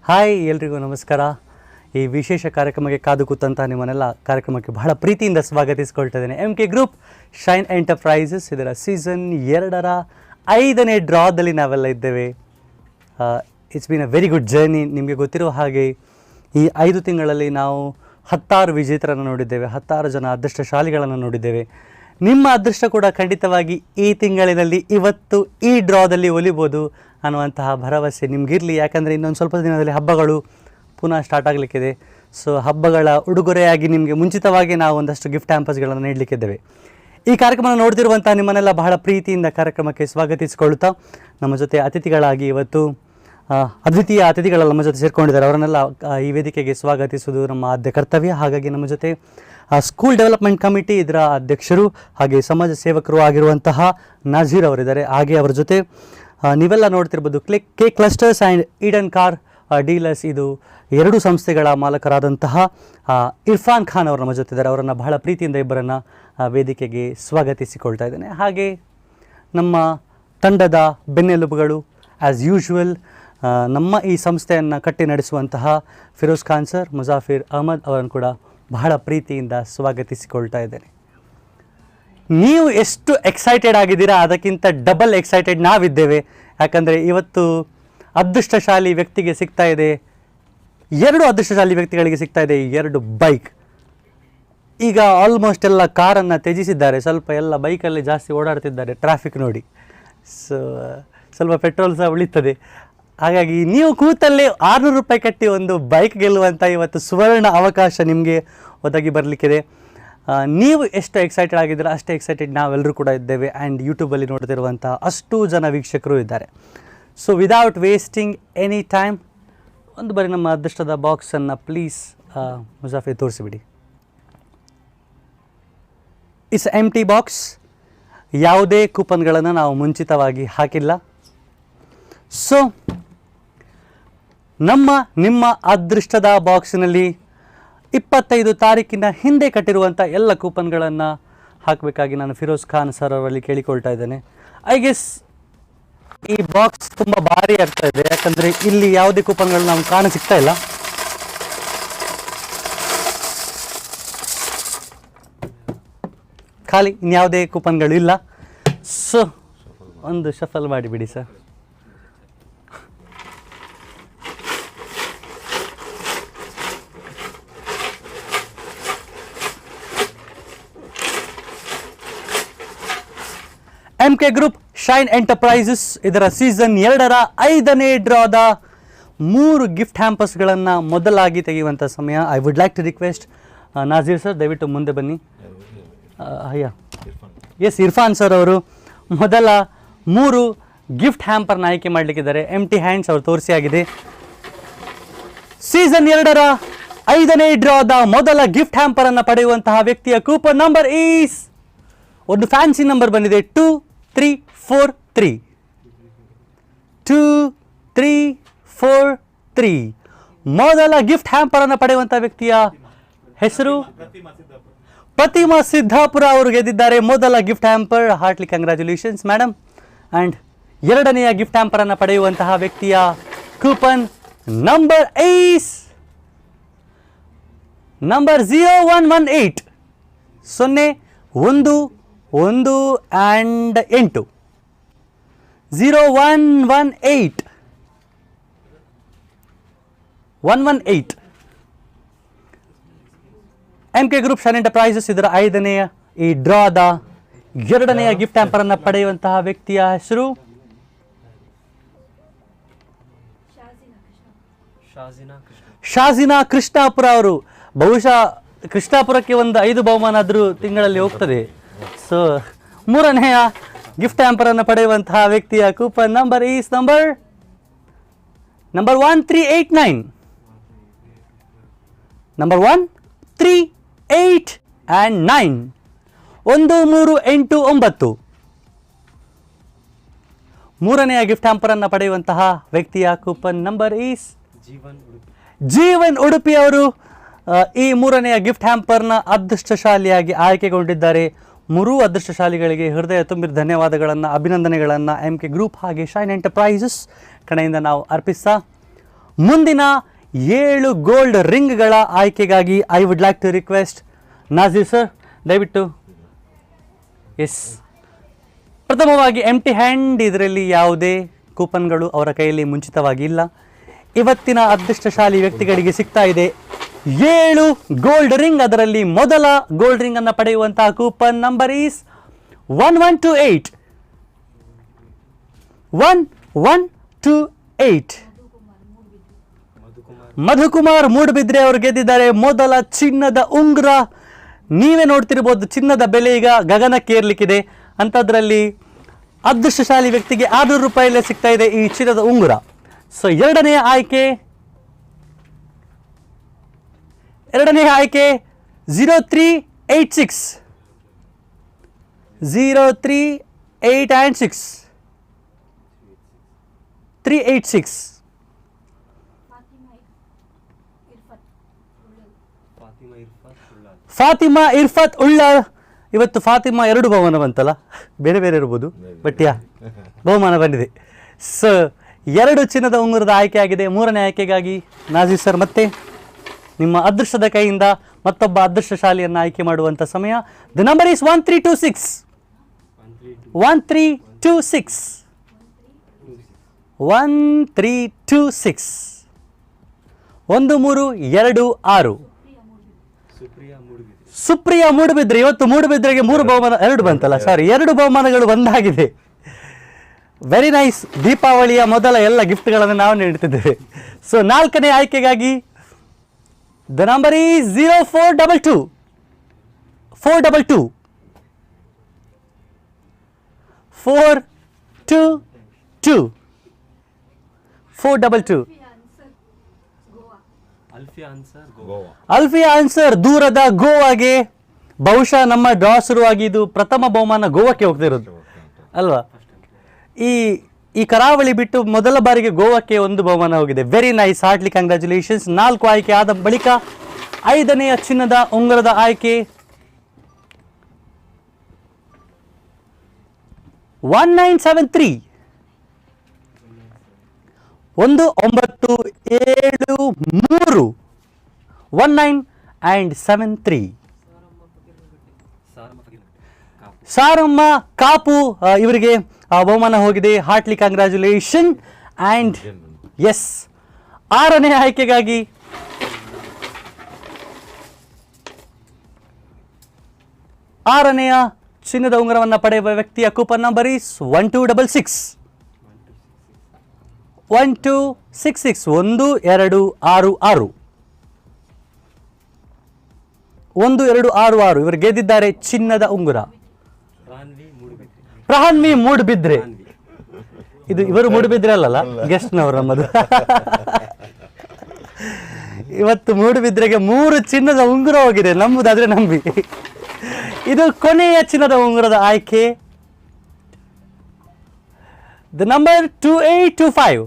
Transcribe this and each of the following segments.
Hi ಎಲ್ರಿಗೂ ನಮಸ್ಕಾರ. ಈ ವಿಶೇಷ ಕಾರ್ಯಕ್ರಮಕ್ಕೆ ಕಾದು ಕೂತಂಥ ನಿಮ್ಮನ್ನೆಲ್ಲ ಕಾರ್ಯಕ್ರಮಕ್ಕೆ ಬಹಳ ಪ್ರೀತಿಯಿಂದ ಸ್ವಾಗತಿಸ್ಕೊಳ್ತಾ ಇದ್ದೇನೆ. MK ಗ್ರೂಪ್ ಶೈನ್ ಎಂಟರ್ಪ್ರೈಸಸ್ ಇದರ ಸೀಸನ್ 2ರ 5ನೇ ಡ್ರಾದಲ್ಲಿ ನಾವೆಲ್ಲ ಇದ್ದೇವೆ. It's been a very good journey. ನಿಮಗೆ ಗೊತ್ತಿರೋ ಹಾಗೆ ಈ 5 ತಿಂಗಳಲ್ಲಿ ನಾವು 10 ವಿಜೇತರನ್ನು ನೋಡಿದ್ದೇವೆ, 10 ಜನ ಅದೃಷ್ಟಶಾಲಿಗಳನ್ನು ನೋಡಿದ್ದೇವೆ. ನಿಮ್ಮ ಅದೃಷ್ಟ ಕೂಡ ಖಂಡಿತವಾಗಿ ಈ ತಿಂಗಳಿನಲ್ಲಿ ಇವತ್ತು ಈ ಡ್ರಾದಲ್ಲಿ ಒಲಿಬೋದು ಅನ್ನುವಂತಹ ಭರವಸೆ ನಿಮಗಿರಲಿ. ಯಾಕಂದರೆ ಇನ್ನೊಂದು ಸ್ವಲ್ಪ ದಿನದಲ್ಲಿ ಹಬ್ಬಗಳು ಪುನಃ ಸ್ಟಾರ್ಟ್ ಆಗಲಿಕ್ಕಿದೆ. ಸೊ ಹಬ್ಬಗಳ ಉಡುಗೊರೆಯಾಗಿ ನಿಮಗೆ ಮುಂಚಿತವಾಗಿ ನಾವು ಒಂದಷ್ಟು ಗಿಫ್ಟ್ ಹ್ಯಾಂಪರ್ಸ್ಗಳನ್ನು ನೀಡಲಿಕ್ಕಿದ್ದೇವೆ. ಈ ಕಾರ್ಯಕ್ರಮ ನೋಡ್ತಿರುವಂಥ ನಿಮ್ಮನ್ನೆಲ್ಲ ಬಹಳ ಪ್ರೀತಿಯಿಂದ ಕಾರ್ಯಕ್ರಮಕ್ಕೆ ಸ್ವಾಗತಿಸಿಕೊಳ್ಳುತ್ತಾ ನಮ್ಮ ಜೊತೆ ಅತಿಥಿಗಳಾಗಿ ಇವತ್ತು ಅದ್ವಿತೀಯ ಅತಿಥಿಗಳೆಲ್ಲ ನಮ್ಮ ಜೊತೆ ಸೇರ್ಕೊಂಡಿದ್ದಾರೆ. ಅವರನ್ನೆಲ್ಲ ಈ ವೇದಿಕೆಗೆ ಸ್ವಾಗತಿಸುವುದು ನಮ್ಮ ಆದ್ಯ ಕರ್ತವ್ಯ. ಹಾಗಾಗಿ ನಮ್ಮ ಜೊತೆ ಸ್ಕೂಲ್ ಡೆವಲಪ್ಮೆಂಟ್ ಕಮಿಟಿ ಇದರ ಅಧ್ಯಕ್ಷರು ಹಾಗೆ ಸಮಾಜ ಸೇವಕರು ಆಗಿರುವಂತಹ ನಜೀರ್ ಅವರಿದ್ದಾರೆ. ಹಾಗೆ ಅವರ ಜೊತೆ ನೀವೆಲ್ಲ ನೋಡ್ತಿರ್ಬೋದು K clusters and Eden car dealers, ಇದು 2 ಸಂಸ್ಥೆಗಳ ಮಾಲಕರಾದಂತಹ ಇರ್ಫಾನ್ ಖಾನ್ ಅವರು ನಮ್ಮ ಜೊತೆ ಇದ್ದಾರೆ. ಅವರನ್ನು ಬಹಳ ಪ್ರೀತಿಯಿಂದ ಇಬ್ಬರನ್ನು ವೇದಿಕೆಗೆ ಸ್ವಾಗತಿಸಿಕೊಳ್ತಾ ಇದ್ದೇನೆ. ಹಾಗೆ ನಮ್ಮ ತಂಡದ ಬೆನ್ನೆಲುಬುಗಳು ಆ್ಯಸ್ ಯೂಶುವಲ್ ನಮ್ಮ ಈ ಸಂಸ್ಥೆಯನ್ನು ಕಟ್ಟಿ ನಡೆಸುವಂತಹ ಫಿರೋಜ್ ಖಾನ್ ಸರ್, ಮುಜಾಫಿರ್ ಅಹಮದ್ ಅವರನ್ನು ಕೂಡ ಬಹಳ ಪ್ರೀತಿಯಿಂದ ಸ್ವಾಗತಿಸಿಕೊಳ್ತಾ ಇದ್ದೇನೆ. ನೀವು ಎಷ್ಟು ಎಕ್ಸೈಟೆಡ್ ಆಗಿದ್ದೀರಾ ಅದಕ್ಕಿಂತ ಡಬಲ್ ಎಕ್ಸೈಟೆಡ್ ನಾವಿದ್ದೇವೆ. ಯಾಕಂದರೆ ಇವತ್ತು ಅದೃಷ್ಟಶಾಲಿ ವ್ಯಕ್ತಿಗೆ ಸಿಗ್ತಾ ಇದೆ, 2 ಅದೃಷ್ಟಶಾಲಿ ವ್ಯಕ್ತಿಗಳಿಗೆ ಸಿಗ್ತಾ ಇದೆ 2 ಬೈಕ್. ಈಗ ಆಲ್ಮೋಸ್ಟ್ ಎಲ್ಲ ಕಾರನ್ನು ತ್ಯಜಿಸಿದ್ದಾರೆ, ಸ್ವಲ್ಪ ಎಲ್ಲ ಬೈಕಲ್ಲಿ ಜಾಸ್ತಿ ಓಡಾಡ್ತಿದ್ದಾರೆ ಟ್ರಾಫಿಕ್ ನೋಡಿ. ಸೊ ಸ್ವಲ್ಪ ಪೆಟ್ರೋಲ್ ಸಹ ಉಳಿತದೆ. ಹಾಗಾಗಿ ನೀವು ಕೂತಲ್ಲೇ 600 ರೂಪಾಯಿ ಕಟ್ಟಿ ಒಂದು ಬೈಕ್ ಗೆಲ್ಲುವಂಥ ಇವತ್ತು ಸುವರ್ಣ ಅವಕಾಶ ನಿಮಗೆ ಒದಗಿ ಬರಲಿಕ್ಕಿದೆ. ನೀವು ಎಷ್ಟು ಎಕ್ಸೈಟೆಡ್ ಆಗಿದ್ದೀರಾ ಅಷ್ಟೇ ಎಕ್ಸೈಟೆಡ್ ನಾವೆಲ್ಲರೂ ಕೂಡ ಇದ್ದೇವೆ. ಆ್ಯಂಡ್ ಯೂಟ್ಯೂಬಲ್ಲಿ ನೋಡ್ತಿರುವಂಥ ಅಷ್ಟು ಜನ ವೀಕ್ಷಕರು ಇದ್ದಾರೆ. So without wasting any time ಒಂದು ಬಾರಿ ನಮ್ಮ ಅದೃಷ್ಟದ ಬಾಕ್ಸನ್ನು ಪ್ಲೀಸ್ ಮುಜಾಫಿ ತೋರಿಸಿಬಿಡಿ. It's empty box. ಯಾವುದೇ ಕೂಪನ್ಗಳನ್ನು ನಾವು ಮುಂಚಿತವಾಗಿ ಹಾಕಿಲ್ಲ. ಸೊ ನಿಮ್ಮ ಅದೃಷ್ಟದ ಬಾಕ್ಸಿನಲ್ಲಿ 25 ತಾರೀಕಿನ ಹಿಂದೆ ಕಟ್ಟಿರುವಂಥ ಎಲ್ಲ ಕೂಪನ್ಗಳನ್ನು ಹಾಕಬೇಕಾಗಿ ನಾನು ಫಿರೋಜ್ ಖಾನ್ ಸರ್ ಅವರಲ್ಲಿ ಕೇಳಿಕೊಳ್ತಾ ಇದ್ದೇನೆ. ಐ ಗೆಸ್ ಈ ಬಾಕ್ಸ್ ತುಂಬ ಭಾರಿ ಆಗ್ತಾ ಇದೆ, ಯಾಕಂದರೆ ಇಲ್ಲಿ ಯಾವುದೇ ಕೂಪನ್ಗಳು ನಾವು ಕಾಣ ಸಿಗ್ತಾ ಇಲ್ಲ. ಖಾಲಿ ಇನ್ಯಾವುದೇ ಕೂಪನ್ಗಳು ಇಲ್ಲ. ಸೊ ಒಂದು ಶಫಲ್ ಮಾಡಿಬಿಡಿ sir. MK group shine enterprises ಇದರ ಸೀಸನ್ 2ರ 5ನೇ ಡ್ರಾದ 3 ಗಿಫ್ಟ್ ಹ್ಯಾಂಪರ್ಸ್ಗಳನ್ನು ಮೊದಲಾಗಿ ತೆಗೆಯುವಂಥ ಸಮಯ. I would like to request Nazeer sir, ದಯವಿಟ್ಟು ಮುಂದೆ ಬನ್ನಿ. ಎಸ್, ಇರ್ಫಾನ್ ಸರ್ ಅವರು ಮೊದಲ 3 ಗಿಫ್ಟ್ ಹ್ಯಾಂಪರ್ನ ಆಯ್ಕೆ ಮಾಡಲಿಕ್ಕಿದ್ದಾರೆ. ಎಂಟಿ ಹ್ಯಾಂಡ್ಸ್ ಅವರು ತೋರಿಸಿ ಆಗಿದೆ. ಸೀಸನ್ 2ರ 5ನೇ ಡ್ರಾದ ಮೊದಲ ಗಿಫ್ಟ್ ಹ್ಯಾಂಪರನ್ನು ಪಡೆಯುವಂತಹ ವ್ಯಕ್ತಿಯ ಕೂಪನ್ ನಂಬರ್ ಈಸ್, ಒಂದು ಫ್ಯಾನ್ಸಿ ನಂಬರ್ ಬಂದಿದೆ, 2343 2343. ಮೊದಲ ಗಿಫ್ಟ್ ಹ್ಯಾಂಪರನ್ನು ಪಡೆಯುವಂಥ ವ್ಯಕ್ತಿಯ ಹೆಸರು ಪ್ರತಿಮಾ ಸಿದ್ದಾಪುರ ಅವರು ಗೆದ್ದಿದ್ದಾರೆ ಮೊದಲ gift hamper. Heartly congratulations madam. And 2ನೆಯ ಗಿಫ್ಟ್ ಹ್ಯಾಂಪರನ್ನು ಪಡೆಯುವಂತಹ ವ್ಯಕ್ತಿಯ coupon number is number 0118 0118 0118 118. MK group shine enterprises ಇದರ 5ನೆಯ ಈ ಡ್ರಾದ 2ನೆಯ ಗಿಫ್ಟ್ ಹ್ಯಾಂಪರನ್ನು ಪಡೆಯುವಂತಹ ವ್ಯಕ್ತಿಯ ಹೆಸರು ಶಾಜಿನಾ ಕೃಷ್ಣಾಪುರ ಅವರು. ಬಹುಶಃ ಕೃಷ್ಣಾಪುರಕ್ಕೆ ಒಂದು 5 ಬಹುಮಾನ ಆದರೂ ತಿಂಗಳಲ್ಲಿ ಹೋಗ್ತದೆ. ಸೊ 3ನೆಯ ಗಿಫ್ಟ್ ಹ್ಯಾಂಪರನ್ನು ಪಡೆಯುವಂತಹ ವ್ಯಕ್ತಿಯ ಕೂಪನ್ ನಂಬರ್ ಈಸ್ ನಂಬರ್ 1389 1389 1389. 3ನೆಯ ಗಿಫ್ಟ್ ಹ್ಯಾಂಪರನ್ನು ಪಡೆಯುವಂತಹ ವ್ಯಕ್ತಿಯ coupon number is Jeevan Udupi ಅವರು ಈ 3ನೆಯ ಗಿಫ್ಟ್ ಹ್ಯಾಂಪರ್ನ ಅದೃಷ್ಟಶಾಲಿಯಾಗಿ ಆಯ್ಕೆಗೊಂಡಿದ್ದಾರೆ. 3 ಅದೃಷ್ಟಶಾಲಿಗಳಿಗೆ ಹೃದಯ ತುಂಬಿದ ಧನ್ಯವಾದಗಳನ್ನು, ಅಭಿನಂದನೆಗಳನ್ನು MK ಗ್ರೂಪ್ ಹಾಗೆ ಶೈನ್ ಎಂಟರ್ಪ್ರೈಸಸ್ ಕಡೆಯಿಂದ ನಾವು ಅರ್ಪಿಸ್ತಾ ಮುಂದಿನ 7 ಗೋಲ್ಡ್ ರಿಂಗ್ಗಳ ಆಯ್ಕೆಗಾಗಿ I would like to request Nazeer sir, ದಯವಿಟ್ಟು. ಎಸ್, ಪ್ರಥಮವಾಗಿ ಎಂಟಿ ಹ್ಯಾಂಡ್, ಇದರಲ್ಲಿ ಯಾವುದೇ ಕೂಪನ್ಗಳು ಅವರ ಕೈಯಲ್ಲಿ ಮುಂಚಿತವಾಗಿ ಇಲ್ಲ. ಇವತ್ತಿನ ಅದೃಷ್ಟಶಾಲಿ ವ್ಯಕ್ತಿಗಳಿಗೆ ಸಿಗ್ತಾ ಇದೆ 7 ಗೋಲ್ಡ್ ರಿಂಗ್. ಅದರಲ್ಲಿ ಮೊದಲ ಗೋಲ್ಡ್ ರಿಂಗ್ ಅನ್ನು ಪಡೆಯುವಂತಹ coupon number is 1128. 1128. Madhukumar Moodbidri ಅವರು ಗೆದ್ದಿದ್ದಾರೆ ಮೊದಲ ಚಿನ್ನದ ಉಂಗುರ. ನೀವೇ ನೋಡ್ತಿರ್ಬೋದು, ಚಿನ್ನದ ಬೆಲೆ ಈಗ ಗಗನಕ್ಕೇರ್ಲಿಕ್ಕಿದೆ. ಅಂಥದ್ರಲ್ಲಿ ಅದೃಷ್ಟಶಾಲಿ ವ್ಯಕ್ತಿಗೆ 600 ರೂಪಾಯಲ್ಲೇ ಸಿಗ್ತಾ ಇದೆ ಈ ಚಿನ್ನದ ಉಂಗುರ. ಸೊ ಎರಡನೆಯ ಆಯ್ಕೆ 0386. 0386 386. ಫಾತಿಮಾ ಇರ್ಫತ್ ಉಳ್ಳಾಳ್. ಇವತ್ತು ಫಾತಿಮಾ 2 ಬಹುಮಾನ ಬಂತಲ್ಲ, ಬೇರೆ ಬೇರೆ ಇರ್ಬೋದು, ಬಟ್ ಬಹುಮಾನ ಬಂದಿದೆ. ಸೊ 2 ಚಿನ್ನದ ಉಂಗುರದ ಆಯ್ಕೆ ಆಗಿದೆ. 3ನೇ ಆಯ್ಕೆಗಾಗಿ ನಾಜೀರ್ ಸರ್, ಮತ್ತೆ ನಿಮ್ಮ ಅದೃಷ್ಟದ ಕೈಯಿಂದ ಮತ್ತೊಬ್ಬ ಅದೃಷ್ಟಶಾಲಿಯನ್ನು ಆಯ್ಕೆ ಮಾಡುವಂಥ ಸಮಯ. The number is 1326. 1326. 1326. 1326. Supriya Moodbidri. ಇವತ್ತು ಮೂಡಬಿದ್ರೆಗೆ 3 ಬಹುಮಾನ, 2 ಬಂತಲ್ಲ, ಸಾರಿ, 2 ಬಹುಮಾನಗಳು ಬಂದಾಗಿದೆ. Very nice. ದೀಪಾವಳಿಯ ಮೊದಲ ಎಲ್ಲ ಗಿಫ್ಟ್ಗಳನ್ನು ನಾವು ನೀಡುತ್ತಿದ್ದೇವೆ. ಸೊ 4ನೇ ಆಯ್ಕೆಗಾಗಿ the number is 0422. 422. 422. 422. Alfiya answer ದೂರದ ಗೋವಾಗೆ. ಬಹುಶಃ ನಮ್ಮ ಡ್ರಾ ಶುರುವಾಗಿ ಇದು ಪ್ರಥಮ ಬಹುಮಾನ ಗೋವಾಕ್ಕೆ ಹೋಗ್ತಿರೋದು ಅಲ್ವಾ? ಈ ಕರಾವಳಿ ಬಿಟ್ಟು ಮೊದಲ ಬಾರಿಗೆ ಗೋವಾಕ್ಕೆ 1 ಬಹುಮಾನ ಹೋಗಿದೆ. Very nice, heartly congratulations. 4 ಆಯ್ಕೆ ಆದ ಬಳಿಕ 5ನೆಯ ಚಿನ್ನದ ಉಂಗುರದ ಆಯ್ಕೆ 1973. 1973. 1973. ಸಾರಮ್ಮ ಕಾಪು ಇವರಿಗೆ ಬಹುಮಾನ ಹೋಗಿದೆ. Heartly congratulation. ಆ್ಯಂಡ್ ಎಸ್, 6ನೇ ಆಯ್ಕೆಗಾಗಿ 6ನೆಯ ಚಿನ್ನದ ಉಂಗುರವನ್ನು ಪಡೆಯುವ ವ್ಯಕ್ತಿಯ ಕೂಪನ್ ನಂಬರ್ ಈಸ್ 1266. 1266. 1266. 1266. ಇವರು ಗೆದ್ದಿದ್ದಾರೆ ಚಿನ್ನದ ಉಂಗುರ. ಪ್ರಹಾನ್ವಿ ಮೂಡಬಿದ್ರೆ. ಇದು ಇವರು ಮೂಡಬಿದ್ರೆ ಅಲ್ಲಲ್ಲ, ಗೆಸ್ಟ್ನವರು ನಮ್ಮದು. ಇವತ್ತು ಮೂಡಬಿದ್ರೆಗೆ 3 ಚಿನ್ನದ ಉಂಗುರ ಹೋಗಿದೆ, ನಂಬುದಾದ್ರೆ ನಂಬಿ. ಇದು ಕೊನೆಯ ಚಿನ್ನದ ಉಂಗುರದ ಆಯ್ಕೆ. The number 2825.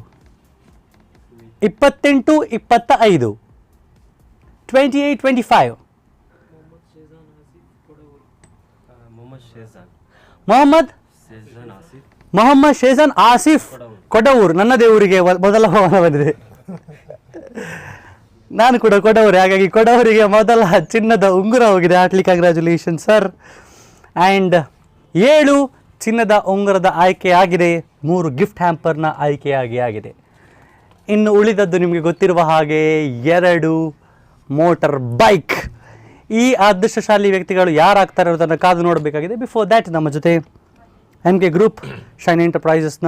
2825. 2825. ಮೊಹಮ್ಮದ್ ಶೇಜಾನ್ ಆಸಿಫ್ ಕೊಡವೂರು. ನನ್ನ ದೇವರಿಗೆ ಮೊದಲ ಬಹುಮಾನ ಬಂದಿದೆ. ನಾನು ಕೂಡ ಕೊಡವೂರು, ಹಾಗಾಗಿ ಕೊಡವೂರಿಗೆ ಮೊದಲ ಚಿನ್ನದ ಉಂಗುರ ಹೋಗಿದೆ. Heartly congratulation sir. ಆ್ಯಂಡ್ 7 ಚಿನ್ನದ ಉಂಗುರದ ಆಯ್ಕೆ ಆಗಿದೆ. 3 ಗಿಫ್ಟ್ ಹ್ಯಾಂಪರ್ನ ಆಗಿದೆ. ಇನ್ನು ಉಳಿದದ್ದು ನಿಮಗೆ ಗೊತ್ತಿರುವ ಹಾಗೆ 2 ಮೋಟರ್ ಬೈಕ್. ಈ ಅದೃಷ್ಟಶಾಲಿ ವ್ಯಕ್ತಿಗಳು ಯಾರಾಗ್ತಾರೆ ಅನ್ನೋದನ್ನು ಕಾದು ನೋಡಬೇಕಾಗಿದೆ. ಬಿಫೋರ್ ದ್ಯಾಟ್ ನಮ್ಮ ಜೊತೆ MK ಗ್ರೂಪ್ ಶೈನ್ ಎಂಟರ್ಪ್ರೈಸಸ್ನ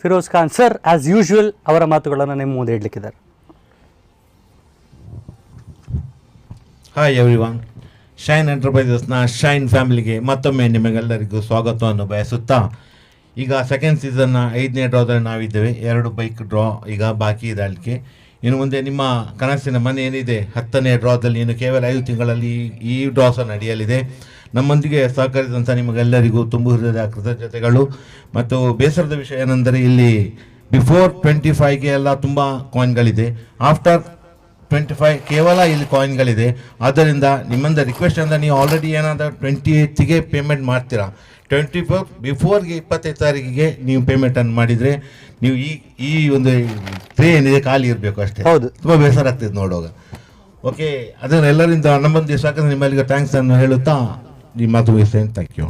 Firoz Khan sir as usual ಅವರ ಮಾತುಗಳನ್ನು ನಿಮ್ಮ ಮುಂದೆ ಇಡಲಿಕ್ಕಿದ್ದಾರೆ. ಹಾಯ್ ಎವ್ರಿವನ್, ಶೈನ್ ಎಂಟರ್ಪ್ರೈಸಸ್ನ ಶೈನ್ ಫ್ಯಾಮಿಲಿಗೆ ಮತ್ತೊಮ್ಮೆ ನಿಮಗೆಲ್ಲರಿಗೂ ಸ್ವಾಗತವನ್ನು ಬಯಸುತ್ತಾ, ಈಗ ಸೆಕೆಂಡ್ ಸೀಸನ್ನ 5ನೇ ಡ್ರಾದಲ್ಲಿ ನಾವಿದ್ದೇವೆ. 2 ಬೈಕ್ ಡ್ರಾ ಈಗ ಬಾಕಿ ಇದೆ ಅಲ್ಲಿಗೆ. ಇನ್ನು ಮುಂದೆ ನಿಮ್ಮ ಕನಸಿನ ಮನೆ ಏನಿದೆ 10ನೇ ಡ್ರಾದಲ್ಲಿ ಇನ್ನು ಕೇವಲ 5 ತಿಂಗಳಲ್ಲಿ ಈ ಡ್ರಾ ಸಹ ನಡೆಯಲಿದೆ. ನಮ್ಮೊಂದಿಗೆ ಸಹಕರಿಸಿದಂಥ ನಿಮಗೆಲ್ಲರಿಗೂ ತುಂಬ ಹೃದಯದ ಕೃತಜ್ಞತೆಗಳು. ಮತ್ತು ಬೇಸರದ ವಿಷಯ ಏನೆಂದರೆ ಇಲ್ಲಿ ಬಿಫೋರ್ 25ಗೆ ಎಲ್ಲ ತುಂಬ ಕಾಯಿನ್ಗಳಿದೆ, ಆಫ್ಟರ್ 25 ಕೇವಲ ಇಲ್ಲಿ ಕಾಯಿನ್ಗಳಿದೆ. ಆದ್ದರಿಂದ ನಿಮ್ಮಿಂದ ರಿಕ್ವೆಸ್ಟ್ ಅಂದರೆ ನೀವು ಆಲ್ರೆಡಿ ಏನಾದರೂ 28ಗೆ ಪೇಮೆಂಟ್ ಮಾಡ್ತೀರಾ. 24 ಬಿಫೋರ್ಗೆ 25 ತಾರೀಕಿಗೆ ನೀವು ಪೇಮೆಂಟನ್ನು ಮಾಡಿದರೆ ನೀವು ಈ ಒಂದು ಟ್ರೇ ಏನಿದೆ ಖಾಲಿ ಇರಬೇಕು ಅಷ್ಟೇ. ಹೌದು, ತುಂಬ ಬೇಸರ ಆಗ್ತಿದೆ ನೋಡುವಾಗ. ಓಕೆ, ಅದನ್ನು ಎಲ್ಲರಿಂದ ಹನ್ನೊಂದು ದಿವಸ ಹಾಕಿದ್ರೆ ನಿಮ್ಮಲ್ಲಿಗೆ ಥ್ಯಾಂಕ್ಸ್ ಅನ್ನು ಹೇಳುತ್ತಾ ನಿಮ್ಮ ಮಾತು ಮುಗಿಸ್ತೇನೆ. Thank you.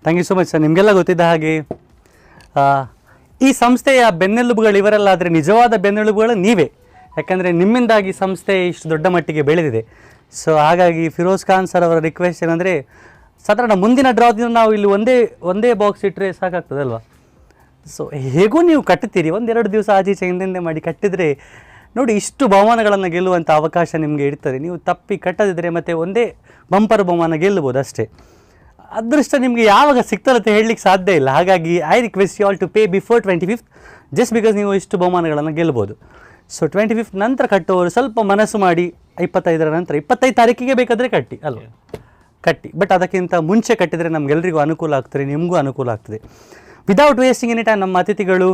Thank you so much sir. ನಿಮಗೆಲ್ಲ ಗೊತ್ತಿದ್ದ ಹಾಗೆ ಈ ಸಂಸ್ಥೆಯ ಬೆನ್ನೆಲುಬುಗಳು ಇವರೆಲ್ಲ, ಆದರೆ ನಿಜವಾದ ಬೆನ್ನೆಲುಬುಗಳು ನೀವೇ. ಯಾಕಂದರೆ ನಿಮ್ಮಿಂದಾಗಿ ಸಂಸ್ಥೆ ಇಷ್ಟು ದೊಡ್ಡ ಮಟ್ಟಿಗೆ ಬೆಳೆದಿದೆ. ಸೊ ಹಾಗಾಗಿ ಫಿರೋಜ್ ಖಾನ್ ಸರ್ ಅವರ ರಿಕ್ವೆಸ್ಟ್ ಏನಂದರೆ, ಸಾಧಾರಣ ಮುಂದಿನ ಡ್ರಾದಿಂದ ನಾವು ಇಲ್ಲಿ ಒಂದೇ ಬಾಕ್ಸ್ ಇಟ್ಟರೆ ಸಾಕಾಗ್ತದಲ್ವ. ಸೊ ಹೇಗೂ ನೀವು ಕಟ್ಟುತ್ತೀರಿ, ಒಂದೆರಡು ದಿವಸ ಆಚೀಚೆ ಹಿಂದೆ ಮಾಡಿ ಕಟ್ಟಿದರೆ ನೋಡಿ ಇಷ್ಟು ಬಹುಮಾನಗಳನ್ನು ಗೆಲ್ಲುವಂಥ ಅವಕಾಶ ನಿಮಗೆ ಇರ್ತದೆ. ನೀವು ತಪ್ಪಿ ಕಟ್ಟದಿದ್ದರೆ ಮತ್ತೆ ಒಂದೇ ಬಂಪರ್ ಬಹುಮಾನ ಗೆಲ್ಲಬಹುದು ಅಷ್ಟೇ. ಅದೃಷ್ಟ ನಿಮಗೆ ಯಾವಾಗ ಸಿಗ್ತಾರಂತ ಹೇಳಲಿಕ್ಕೆ ಸಾಧ್ಯ ಇಲ್ಲ. ಹಾಗಾಗಿ I request you all to pay before 25th, just because ನೀವು ಇಷ್ಟು ಬಹುಮಾನಗಳನ್ನು ಗೆಲ್ಬೋದು. ಸೊ 25th ನಂತರ ಕಟ್ಟುವವರು ಸ್ವಲ್ಪ ಮನಸ್ಸು ಮಾಡಿ 25ರ ನಂತರ 25 ತಾರೀಕಿಗೆ ಬೇಕಾದರೆ ಕಟ್ಟಿ ಅಲ್ವ, ಕಟ್ಟಿ. ಬಟ್ ಅದಕ್ಕಿಂತ ಮುಂಚೆ ಕಟ್ಟಿದರೆ ನಮಗೆಲ್ಲರಿಗೂ ಅನುಕೂಲ ಆಗ್ತದೆ, ನಿಮಗೂ ಅನುಕೂಲ ಆಗ್ತದೆ. ವಿದೌಟ್ ವೇಸ್ಟಿಂಗ್ ಎನಿ ಟೈಮ್ ನಮ್ಮ ಅತಿಥಿಗಳು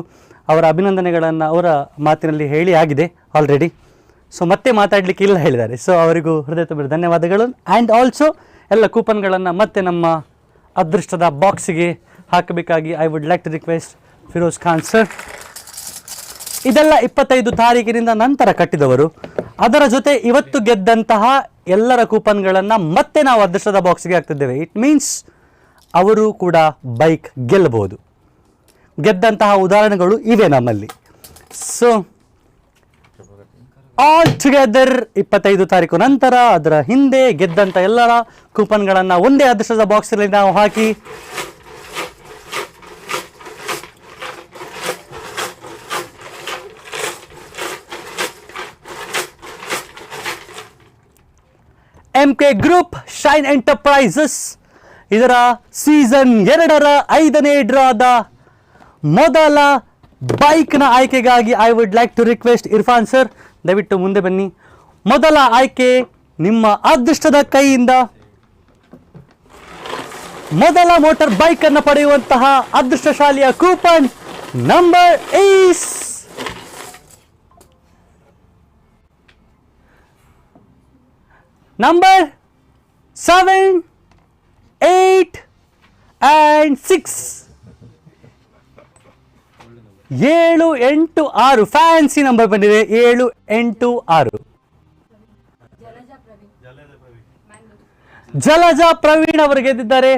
ಅವರ ಅಭಿನಂದನೆಗಳನ್ನು ಅವರ ಮಾತಿನಲ್ಲಿ ಹೇಳಿ ಆಗಿದೆ ಆಲ್ರೆಡಿ. ಸೊ ಮತ್ತೆ ಮಾತಾಡಲಿಕ್ಕೆ ಇಲ್ಲ ಹೇಳಿದ್ದಾರೆ. ಸೊ ಅವರಿಗೂ ಹೃದಯ ತುಂಬಿದ ಧನ್ಯವಾದಗಳು. ಆ್ಯಂಡ್ ಆಲ್ಸೋ ಎಲ್ಲ ಕೂಪನ್ಗಳನ್ನು ಮತ್ತೆ ನಮ್ಮ ಅದೃಷ್ಟದ ಬಾಕ್ಸಿಗೆ ಹಾಕಬೇಕಾಗಿ I would like to request Firoz Khan sir. ಇದೆಲ್ಲ 25 ತಾರೀಕಿನಿಂದ ನಂತರ ಕಟ್ಟಿದವರು. ಅದರ ಜೊತೆ ಇವತ್ತು ಗೆದ್ದಂತಹ ಎಲ್ಲರ ಕೂಪನ್ಗಳನ್ನು ಮತ್ತೆ ನಾವು ಅದೃಷ್ಟದ ಬಾಕ್ಸಿಗೆ ಹಾಕ್ತಿದ್ದೇವೆ. ಇಟ್ ಮೀನ್ಸ್ ಅವರು ಕೂಡ ಬೈಕ್ ಗೆಲ್ಲಬಹುದು. ಗೆದ್ದಂತಹ ಉದಾಹರಣೆಗಳು ಇವೆ ನಮ್ಮಲ್ಲಿ. ಸೊ ಆಲ್ ಟುಗೆದರ್ 25 ತಾರೀಕು ನಂತರ ಅದರ ಹಿಂದೆ ಗೆದ್ದಂಥ ಎಲ್ಲರ ಕೂಪನ್ಗಳನ್ನು ಒಂದೇ ಅದೃಷ್ಟದ ಬಾಕ್ಸಲ್ಲಿ ನಾವು ಹಾಕಿ MK ಗ್ರೂಪ್ ಶೈನ್ ಎಂಟರ್ಪ್ರೈಸಸ್ ಇದರ ಸೀಸನ್ 2ರ 5ನೇ ಡ್ರಾದ ಮೊದಲ ಬೈಕ್ನ ಆಯ್ಕೆಗಾಗಿ I would like to request Irfan sir, ದಯವಿಟ್ಟು ಮುಂದೆ ಬನ್ನಿ. ಮೊದಲ ಆಯ್ಕೆ ನಿಮ್ಮ ಅದೃಷ್ಟದ ಕೈಯಿಂದ ಮೊದಲ ಮೋಟಾರ್ ಬೈಕ್ ಅನ್ನು ಪಡೆಯುವಂತಹ ಅದೃಷ್ಟಶಾಲಿಯ coupon number is number 7, 8 and 6. 7, 8, 6 fancy number ಬಂದಿದೆ. 7, 8, 6. ಜಲಜಾ ಪ್ರವೀಣ್ ಅವರು ಗೆದ್ದಿದ್ದಾರೆ.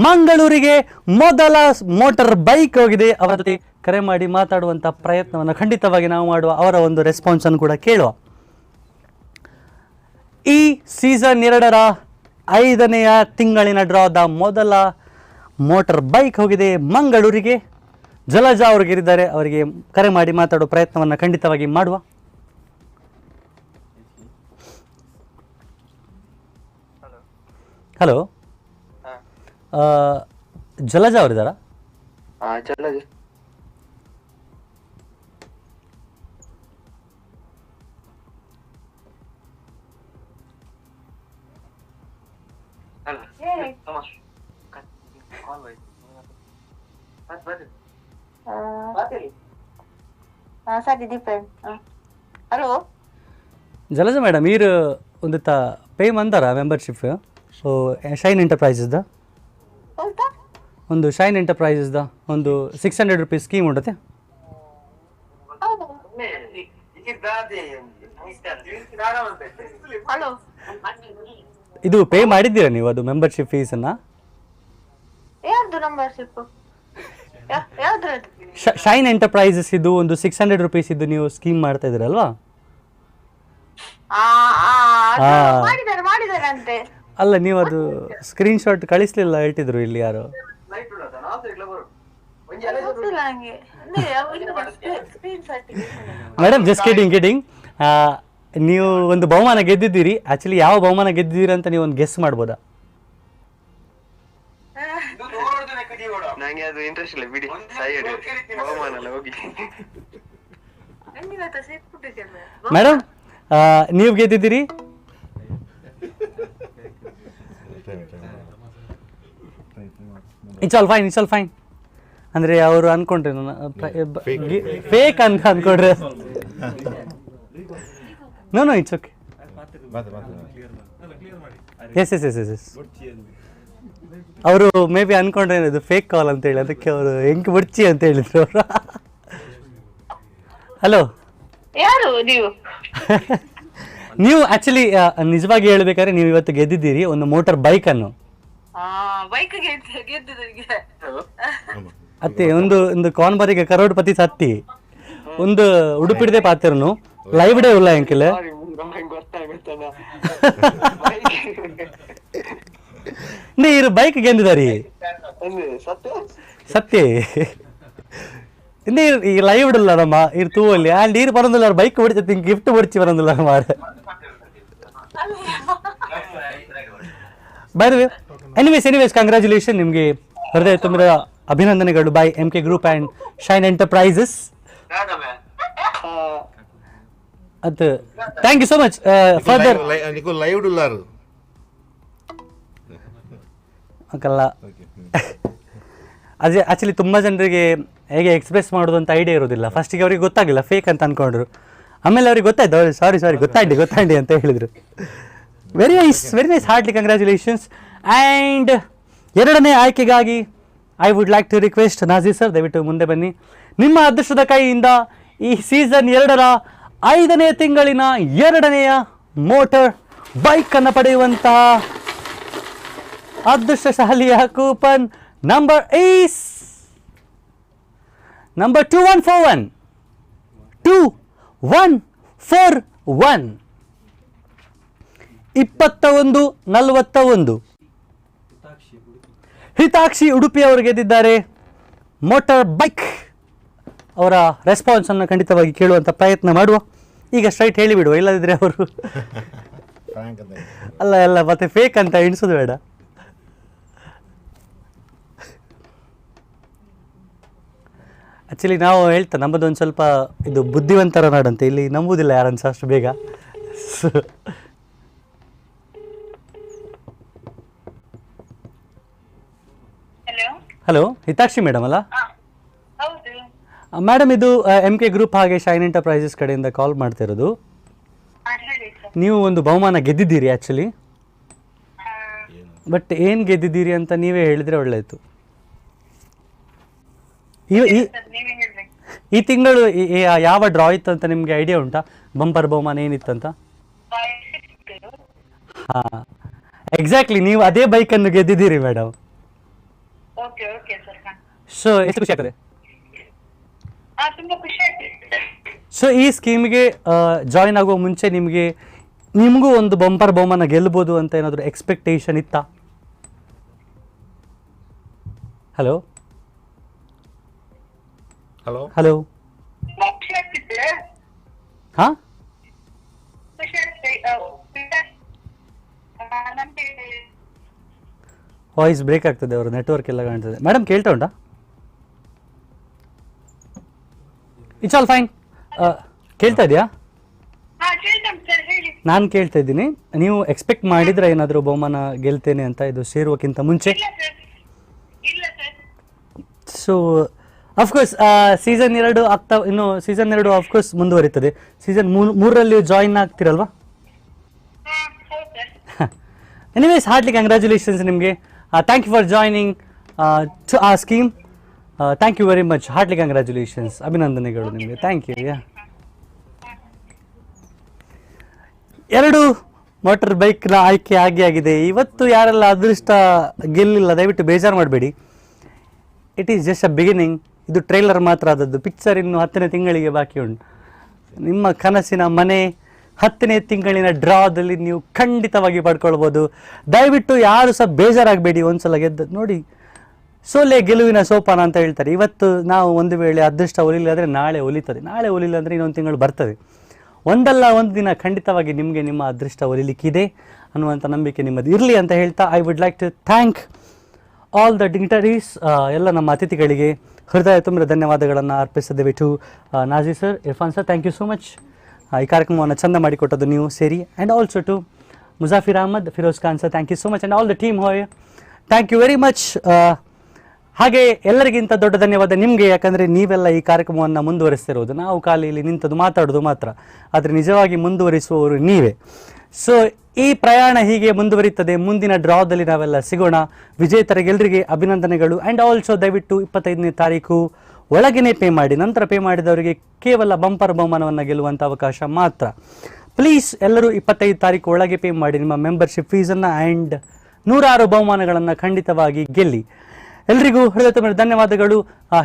ಮಂಗಳೂರಿಗೆ ಮೊದಲ ಮೋಟಾರ್ ಬೈಕ್ ಹೋಗಿದೆ. ಅವರ ಜೊತೆ ಕರೆ ಮಾಡಿ ಮಾತಾಡುವಂಥ ಪ್ರಯತ್ನವನ್ನು ಖಂಡಿತವಾಗಿ ನಾವು ಮಾಡುವ. ಅವರ ಒಂದು ರೆಸ್ಪಾನ್ಸ್ ಅನ್ನು ಕೂಡ ಕೇಳುವ. ಈ ಸೀಸನ್ 2ರ 5ನೆಯ ತಿಂಗಳಿನ ಡ್ರಾದ ಮೊದಲ ಮೋಟಾರ್ ಬೈಕ್ ಹೋಗಿದೆ ಮಂಗಳೂರಿಗೆ. ಜಲಜಾ ಅವರು ಗೆದ್ದಿದ್ದಾರೆ. ಅವರಿಗೆ ಕರೆ ಮಾಡಿ ಮಾತಾಡುವ ಪ್ರಯತ್ನವನ್ನು ಖಂಡಿತವಾಗಿ ಮಾಡುವ. ಹಲೋ, ಜಲಜಾ ಅವರಿದ್ದಾರಾ? ಹಲೋ ಜಲಜಾ ಮೇಡಮ್, మీరు ಒಂದು ಪೇ ಮಂದಾರ ಮೆಂಬರ್ಶಿಪ್ ಶೈನ್ ಎಂಟರ್ಪ್ರೈಸಸ್ದ ಒಂದು ಶೈನ್ ಎಂಟರ್ಪ್ರೈಸಸ್ದ ಒಂದು 600 ರೂಪೀಸ್ ಸ್ಕೀಮ್ ಉಂಟತೆ. ಇದು ಪೇ ಮಾಡಿದ್ದೀರಾ ನೀವು ಅದು ಮೆಂಬರ್ಶಿಪ್ ಫೀಸನ್ನು? ಶೈನ್ ಎಂಟರ್ಪ್ರೈಸಸ್ ಇದು ಒಂದು 600 ರೂಪೀಸ್ ಇದು ನೀವು ಸ್ಕೀಮ್ ಮಾಡ್ತಾ ಇದ್ದೀರಲ್ವಾ? ಅಲ್ಲ, ನೀವು ಅದು ಸ್ಕ್ರೀನ್ ಶಾಟ್ ಕಳಿಸ್ಲಿಲ್ಲ ಹೇಳ್ತಿದ್ರು ಇಲ್ಲಿ ಯಾರು. Madam just kidding. ನೀವು ಒಂದು ಬಹುಮಾನ ಗೆದ್ದಿದ್ದೀರಿ. ಆಕ್ಚುಲಿ ಯಾವ ಬಹುಮಾನ ಗೆದ್ದಿದ್ದೀರಿ ಅಂತ ನೀವು ಒಂದು ಗೆಸ್ ಮಾಡ್ಬೋದಾ? ನಂಗೆ ಅದು ಇಂಟ್ರೆಸ್ಟ್ ಇಲ್ಲ ಬಿಡಿ, ಬಹುಮಾನ ಅಲ್ಲ ಹೋಗಿ. ಮೇಡಮ್ ನೀವು ಗೆದ್ದಿದ್ದೀರಿ. ಇಟ್ಸ್ ಆಲ್ ಫೈನ್ ಅಂದರೆ ಅವರು ಅನ್ಕೊಂಡ್ರೆ ಫೇಕ್ ಅಂತ ಅನ್ಕೊಂಡ್ರೆ no it's okay. Yes yes yes yes yes ಅವರು ಮೇ ಬಿ ಅನ್ಕೊಂಡ್ರೆ ಇದು ಫೇಕ್ ಕಾಲ್ ಅಂತ ಹೇಳಿ, ಅದಕ್ಕೆ ಅವರು ಹೆಂಗೆ ಬಡ್ಚಿ ಅಂತ ಹೇಳಿದ್ರು ಅವರು. ಹಲೋ, ಯಾರು ನೀವು? ನೀವು ಆಕ್ಚುಲಿ ನಿಜವಾಗಿ ಹೇಳ್ಬೇಕಾದ್ರೆ ನೀವು ಇವತ್ತು ಗೆದ್ದಿದ್ದೀರಿ ಒಂದು ಮೋಟಾರ್ ಬೈಕ್ ಅನ್ನು. ಬೈಕ್ ಗೆದ್ದಿದ್ದರಿಗೆ ಅತ್ತೆ ಒಂದು ಕಾನ್ಬರಿಗೆ ಕರೋಡ್ಪತಿ ಸತ್ತಿ ಒಂದು ಉಡುಪಿಡದೆ ಪಾತ್ರನು ಲೈವ್ ಡೇ ಉಲ್ಲ ಅಂಕಿಲ್. ಇರು ಬೈಕ್ ಗೆಂದಿದಾರಿ ಸತ್ಯ ಈ ಲೈವ್ ಇಡಲ್ಲ ನಮ್ಮ ಇರ್ ತೂವಲ್ಲಿ ಆ ನೀರು ಬರೋದಿಲ್ಲ ಬೈಕ್ ಹೊಡಿತ ಗಿಫ್ಟ್ ಹೊಡಿಸಿ ಬರೋದಿಲ್ಲ ಮಾಡ by the way. Anyways congratulation, ನಿಮಗೆ ಹೃದಯ ತುಂಬಿದ ಅಭಿನಂದನೆಗಳು by MK group and shine enterprises. ಅದು thank you so much further live ಡುಲ್ಲಾರು ಅಲ್ಲ. ಅದೇ ಆ್ಯಕ್ಚುಲಿ ತುಂಬ ಜನರಿಗೆ ಹೇಗೆ ಎಕ್ಸ್ಪ್ರೆಸ್ ಮಾಡೋದು ಅಂತ ಐಡಿಯಾ ಇರೋದಿಲ್ಲ. ಫಸ್ಟಿಗೆ ಅವ್ರಿಗೆ ಗೊತ್ತಾಗಿಲ್ಲ, ಫೇಕ್ ಅಂತ ಅಂದ್ಕೊಂಡ್ರು. ಆಮೇಲೆ ಅವ್ರಿಗೆ ಗೊತ್ತಾಯ್ತು, ಅವ್ರು ಸಾರಿ ಗೊತ್ತಾಂಡಿ ಅಂತ ಹೇಳಿದರು. Very nice heartly congratulations. And ಎರಡನೇ ಆಯ್ಕೆಗಾಗಿ I would like to request Nazeer sir, ದಯವಿಟ್ಟು ಮುಂದೆ ಬನ್ನಿ. ನಿಮ್ಮ ಅದೃಷ್ಟದ ಕೈಯಿಂದ ಈ ಸೀಸನ್ 2ರ 5ನೇ ತಿಂಗಳಿನ 2ನೆಯ ಮೋಟಾರ್ ಬೈಕನ್ನು ಪಡೆಯುವಂತಹ ಅದೃಷ್ಟಶಾಲಿಯ coupon number is number 2141 2141 2141 Hitakshi Udupi ಅವರು ಗೆದ್ದಿದ್ದಾರೆ ಮೋಟಾರ್ ಬೈಕ್. ಅವರ ರೆಸ್ಪಾನ್ಸನ್ನು ಖಂಡಿತವಾಗಿ ಕೇಳುವಂಥ ಪ್ರಯತ್ನ ಮಾಡುವ. ಈಗ ಸ್ಟ್ರೈಟ್ ಹೇಳಿಬಿಡುವ, ಇಲ್ಲದಿದ್ದರೆ ಅವರು ಅಲ್ಲ ಮತ್ತೆ ಫೇಕ್ ಅಂತ ಎಣಿಸೋದು ಬೇಡ. ಆ್ಯಕ್ಚುಲಿ ನಾವು ಹೇಳ್ತಾ ನಮ್ಮದೊಂದು ಸ್ವಲ್ಪ ಇದು ಬುದ್ಧಿವಂತರ ನಾಡಂತೆ, ಇಲ್ಲಿ ನಂಬುವುದಿಲ್ಲ ಯಾರನ್ನು ಸಹ ಅಷ್ಟು ಬೇಗ. ಹಲೋ, ಹಿತಾಕ್ಷಿ ಮೇಡಮ್ ಅಲ್ಲ? ಮೇಡಮ್, ಇದು MK ಗ್ರೂಪ್ ಹಾಗೆ ಶೈನ್ ಎಂಟರ್ಪ್ರೈಸಸ್ ಕಡೆಯಿಂದ ಕಾಲ್ ಮಾಡ್ತಿರೋದು. ನೀವು ಒಂದು ಬಹುಮಾನ ಗೆದ್ದಿದ್ದೀರಿ ಆ್ಯಕ್ಚುಲಿ, ಬಟ್ ಏನು ಗೆದ್ದಿದ್ದೀರಿ ಅಂತ ನೀವೇ ಹೇಳಿದರೆ ಒಳ್ಳೆಯಿತು. ಈ ತಿಂಗಳು ಯಾವ ಡ್ರಾ ಇತ್ತು ಅಂತ ನಿಮಗೆ ಐಡಿಯಾ ಉಂಟಾ? ಬಂಪರ್ ಬಹುಮಾನ ಏನಿತ್ತಂತ? ಹಾಂ, ಎಕ್ಸಾಕ್ಟ್ಲಿ ನೀವು ಅದೇ ಬೈಕನ್ನು ಗೆದ್ದಿದ್ದೀರಿ ಮೇಡಮ್. ಸೊ ಎಷ್ಟು ಖುಷಿ ಆಗ್ತದೆ. ಸೊ ಈ ಸ್ಕೀಮ್ಗೆ ಜಾಯಿನ್ ಆಗುವ ಮುಂಚೆ ನಿಮಗೂ ಒಂದು ಬಂಪರ್ ಬಹುಮಾನ ಗೆಲ್ಬೋದು ಅಂತ ಏನಾದರೂ ಎಕ್ಸ್ಪೆಕ್ಟೇಷನ್ ಇತ್ತಾ? ಹಲೋ ಹಾಂ, ವಾಯ್ಸ್ ಬ್ರೇಕ್ ಆಗ್ತದೆ, ಅವರು ನೆಟ್ವರ್ಕ್ ಎಲ್ಲ ಕಾಣ್ತದೆ. ಮೇಡಮ್ ಕೇಳ್ತಾ ಉಂಟಾ? It's all fine. ಕೇಳ್ತಾ ಇದೆಯಾ? ನಾನು ಕೇಳ್ತಾ ಇದ್ದೀನಿ, ನೀವು ಎಕ್ಸ್ಪೆಕ್ಟ್ ಮಾಡಿದ್ರೆ ಏನಾದರೂ ಬಹುಮಾನ ಗೆಲ್ತೇನೆ ಅಂತ ಇದು ಸೇರುವಕ್ಕಿಂತ ಮುಂಚೆ? ಸೊ ಅಫ್ಕೋರ್ಸ್ ಸೀಸನ್ 2 ಆಗ್ತಾ, ಇನ್ನು ಸೀಸನ್ 2 ಅಫ್ಕೋರ್ಸ್ ಮುಂದುವರಿತದೆ. ಸೀಸನ್ 3ರಲ್ಲಿ ಜಾಯಿನ್ ಆಗ್ತಿರಲ್ವಾ? ಎನಿವೇಸ್ ಹಾರ್ಟ್ಲಿ ಕಂಗ್ರ್ಯಾಚುಲೇಷನ್ಸ್ ನಿಮಗೆ. Thank you for joining to a scheme. Thank you very much. Heartly congratulations, ಅಭಿನಂದನೆಗಳು ನಿಮಗೆ. Thank you. ಎರಡು ಮೋಟರ್ ಬೈಕ್ನ ಆಯ್ಕೆ ಆಗಿದೆ. ಇವತ್ತು ಯಾರೆಲ್ಲ ಅದೃಷ್ಟ ಗೆಲ್ಲಿಲ್ಲ ದಯವಿಟ್ಟು ಬೇಜಾರು ಮಾಡಬೇಡಿ. It is just a beginning. ಇದು ಟ್ರೈಲರ್ ಮಾತ್ರ ಆದದ್ದು. ಪಿಕ್ಚರ್ ಇನ್ನು 10ನೇ ತಿಂಗಳಿಗೆ ಬಾಕಿ ಉಂಟು. ನಿಮ್ಮ ಕನಸಿನ ಮನೆ 10ನೇ ತಿಂಗಳಿನ ಡ್ರಾದಲ್ಲಿ ನೀವು ಖಂಡಿತವಾಗಿ ಪಡ್ಕೊಳ್ಬೋದು. ದಯವಿಟ್ಟು ಯಾರು ಸಹ ಬೇಜಾರಾಗಬೇಡಿ. ಒಂದ್ಸಲ ಗೆದ್ದು ನೋಡಿ, ಸೋಲೆ ಗೆಲುವಿನ ಸೋಪಾನ ಅಂತ ಹೇಳ್ತಾರೆ. ಇವತ್ತು ನಾವು ಒಂದು ವೇಳೆ ಅದೃಷ್ಟ ಒಲಿಲ್ಲ ಅಂದರೆ ನಾಳೆ ಒಲಿತದೆ, ನಾಳೆ ಒಲಿಲ್ಲ ಅಂದರೆ ಇನ್ನೊಂದು ತಿಂಗಳು ಬರ್ತದೆ. ಒಂದಲ್ಲ ಒಂದು ದಿನ ಖಂಡಿತವಾಗಿ ನಿಮಗೆ ನಿಮ್ಮ ಅದೃಷ್ಟ ಒಲಿಲಿಕ್ಕಿದೆ ಅನ್ನುವಂಥ ನಂಬಿಕೆ ನಿಮ್ಮದು ಇರಲಿ ಅಂತ ಹೇಳ್ತಾ I would like to thank all the dignitaries. ಎಲ್ಲ ನಮ್ಮ ಅತಿಥಿಗಳಿಗೆ ಹೃದಯ ತುಂಬಿದ ಧನ್ಯವಾದಗಳನ್ನು ಅರ್ಪಿಸಿದ್ದೇವೆ. To Nazir sir, Irfan sir, thank you so much. ಈ ಕಾರ್ಯಕ್ರಮವನ್ನು ಚಂದ ಮಾಡಿಕೊಟ್ಟದ್ದು ನೀವು ಸೇರಿ. And also to Muzafir Ahmad, Firoz Khan sir, thank you so much. And all the team ಹೋಯ್, ಥ್ಯಾಂಕ್ ಯು ವೆರಿ ಮಚ್. ಹಾಗೆ ಎಲ್ಲರಿಗಿಂತ ದೊಡ್ಡ ಧನ್ಯವಾದ ನಿಮಗೆ, ಯಾಕಂದರೆ ನೀವೆಲ್ಲ ಈ ಕಾರ್ಯಕ್ರಮವನ್ನು ಮುಂದುವರಿಸ್ತಿರೋದು. ನಾವು ಖಾಲಿ ಇಲ್ಲಿ ನಿಂತದ್ದು ಮಾತಾಡೋದು ಮಾತ್ರ, ಆದರೆ ನಿಜವಾಗಿ ಮುಂದುವರಿಸುವವರು ನೀವೇ. ಸೊ ಈ ಪ್ರಯಾಣ ಹೀಗೆ ಮುಂದುವರಿಯುತ್ತದೆ. ಮುಂದಿನ ಡ್ರಾದಲ್ಲಿ ನಾವೆಲ್ಲ ಸಿಗೋಣ. ವಿಜೇತರಿಗೆಲ್ಲರಿಗೆ ಅಭಿನಂದನೆಗಳು. ಆ್ಯಂಡ್ ಆಲ್ಸೋ ದಯವಿಟ್ಟು 25ನೇ ತಾರೀಕು ಒಳಗೇನೆ ಪೇ ಮಾಡಿ. ನಂತರ ಪೇ ಮಾಡಿದವರಿಗೆ ಕೇವಲ ಬಂಪರ್ ಬಹುಮಾನವನ್ನು ಗೆಲ್ಲುವಂಥ ಅವಕಾಶ ಮಾತ್ರ. ಪ್ಲೀಸ್ ಎಲ್ಲರೂ 25 ತಾರೀಕು ಒಳಗೆ ಪೇ ಮಾಡಿ ನಿಮ್ಮ ಮೆಂಬರ್ಶಿಪ್ ಫೀಸನ್ನು. ಆ್ಯಂಡ್ 106 ಬಹುಮಾನಗಳನ್ನು ಖಂಡಿತವಾಗಿ ಗೆಲ್ಲಿ. ಎಲ್ರಿಗೂ ಹೃದಯ ತುಂಬಿದ ಧನ್ಯವಾದಗಳು.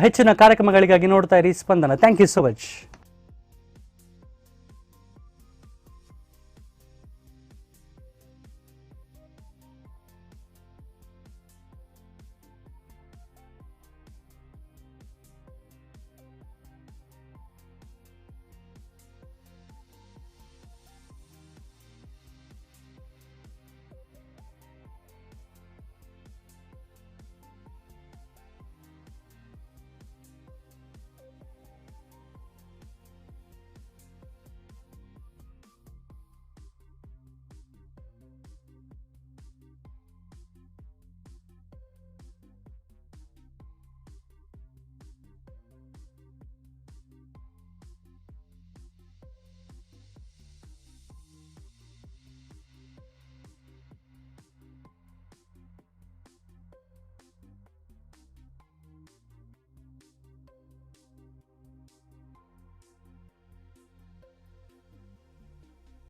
ಹೆಚ್ಚಿನ ಕಾರ್ಯಕ್ರಮಗಳಿಗಾಗಿ ನೋಡ್ತಾ ಇರಿ Spandana. Thank you so much.